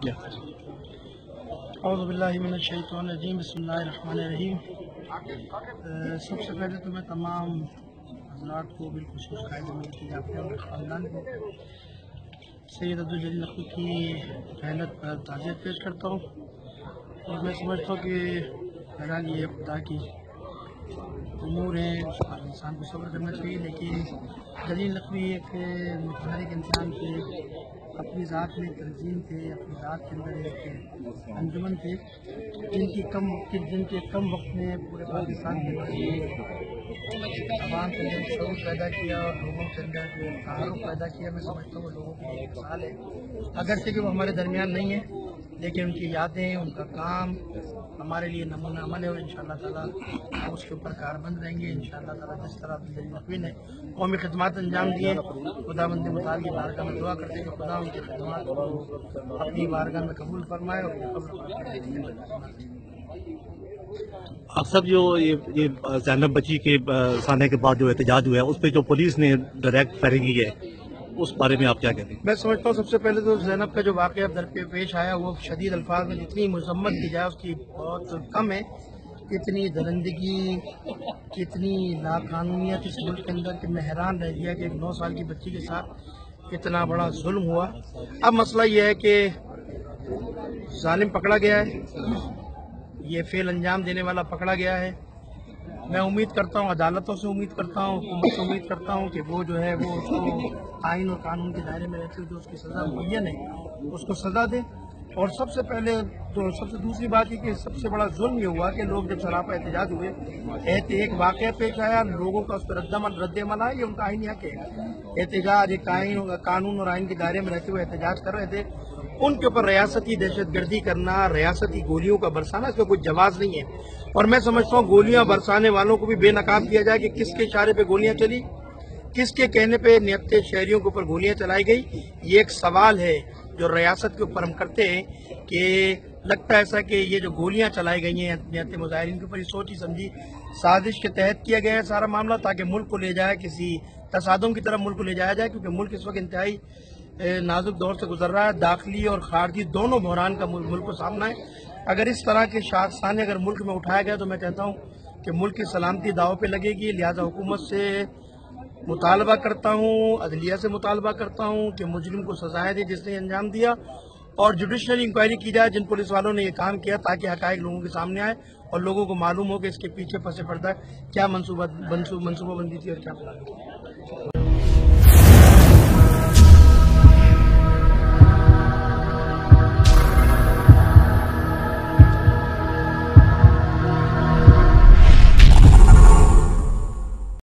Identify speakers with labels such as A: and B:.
A: کیا؟
B: اعوذ باللہ من الشیطان الرجیم، بسم اللہ الرحمن الرحیم۔ سب سے پہلے تو میں تمام حضرات کو بالخصوص قائد ملکی جعفری اور خاندان کو سید عبدالجلیل نقوی کی رحلت پر تعزیت پیش کرتا ہوں، اور میں سمجھتا ہوں کہ بہرحال یہ خدا کی امور ہیں، اس پر انسان کو صبر کرنا چاہیے، لیکن جلیل نقوی ایک متحرک انسان تھے، اپنی ذات میں تنظیم تھے، اپنی ذات کے اندر ایک انجمن تھے جن کے کم وقت میں پورے پاکستان کے اندر عوام کے اندر شعور پیدا کیا اور لوگوں کے اندر جو تعارف پیدا کیا۔ میں سمجھتا ہوں وہ لوگوں کے لیے ایک مثال ہے، اگرچہ کہ وہ ہمارے درمیان نہیں ہیں، لیکن ان کی یادیں، ان کا کام ہمارے لیے نمونہ عمل ہے، اور انشاءاللہ تعالیٰ ہم اس کے اوپر کاربند رہیں گے انشاءاللہ تعالیٰ۔ جس طرح عبدالجلیل نقوی نے قومی خدمات انجام دیے، خداوند متعال کی بارگاہ میں دعا کرتے ہیں کہ خدا ان کی خدمات کو اپنی بارگاہ میں قبول فرمائے اور
A: اکثر جو یہ زینب بچی کے سانے کے بعد جو احتجاج ہوا ہے اس پہ جو پولیس نے ڈائریکٹ فائرنگ کی ہے، اس بارے میں آپ کیا کہتے ہیں؟
B: میں سمجھتا ہوں سب سے پہلے تو زینب کا جو واقعہ پیش آیا وہ شدید الفاظ میں جتنی مذمت کی جائے اس کی بہت کم ہے۔ کتنی درندگی، کتنی لاقانونیت اس ملک کے اندر کہ میں حیران رہ گیا کہ ایک 9 سال کی بچی کے ساتھ اتنا بڑا ظلم ہوا۔ اب مسئلہ یہ ہے کہ ظالم پکڑا گیا ہے، یہ فعل انجام دینے والا پکڑا گیا ہے۔ میں امید کرتا ہوں، عدالتوں سے امید کرتا ہوں، حکومت سے امید کرتا ہوں کہ وہ جو ہے وہ اس کو آئین اور قانون کے دائرے میں رہتے ہوئے جو اس کی سزا معین ہے اس کو سزا دے۔ اور سب سے پہلے تو سب سے دوسری بات یہ کہ سب سے بڑا ظلم یہ ہوا کہ لوگ جب سراپا احتجاج ہوئے، ایک واقعہ پیش آیا، لوگوں کا اس پر رد عمل آیا، یہ ان کا آئینی حق ہے۔ احتجاج ایک قانون اور آئین کے دائرے میں رہتے ہوئے احتجاج کر رہے تھے، ان کے اوپر ریاستی دہشت گردی کرنا، ریاستی گولیوں کا برسانا، اس کا کوئی جواز نہیں ہے۔ اور میں سمجھتا ہوں گولیاں برسانے والوں کو بھی بے نقاب کیا جائے کہ کس کے اشارے پہ گولیاں چلی، کس کے کہنے پہ نہتے شہریوں کے اوپر گولیاں چلائی گئی۔ یہ ایک سوال ہے جو ریاست کے اوپر ہم کرتے ہیں کہ لگتا ہے ایسا کہ یہ جو گولیاں چلائی گئی ہیں نہتے مظاہرین کے اوپر، یہ سوچی سمجھی سازش کے تحت کیا گیا ہے سارا معاملہ، تاکہ ملک کو لے جائے کسی تصادم کی طرف ملک کو لے جایا جائے، کیونکہ ملک اس وقت انتہائی نازک دور سے گزر رہا ہے، داخلی اور خارجی دونوں بحران کا ملک کو سامنا ہے۔ اگر اس طرح کے شاخسانے اگر ملک میں اٹھایا گیا تو میں کہتا ہوں کہ ملک کی سلامتی داؤ پہ لگے گی۔ لہذا حکومت سے مطالبہ کرتا ہوں، عدلیہ سے مطالبہ کرتا ہوں کہ مجرم کو سزائیں دے جس نے انجام دیا، اور جوڈیشنل انکوائری کی جائے جن پولیس والوں نے یہ کام کیا، تاکہ حقائق لوگوں کے سامنے آئے اور لوگوں کو معلوم ہو کہ اس کے پیچھے پس پردہ کیا منصوبہ بندی تھی اور کیا پلان تھی۔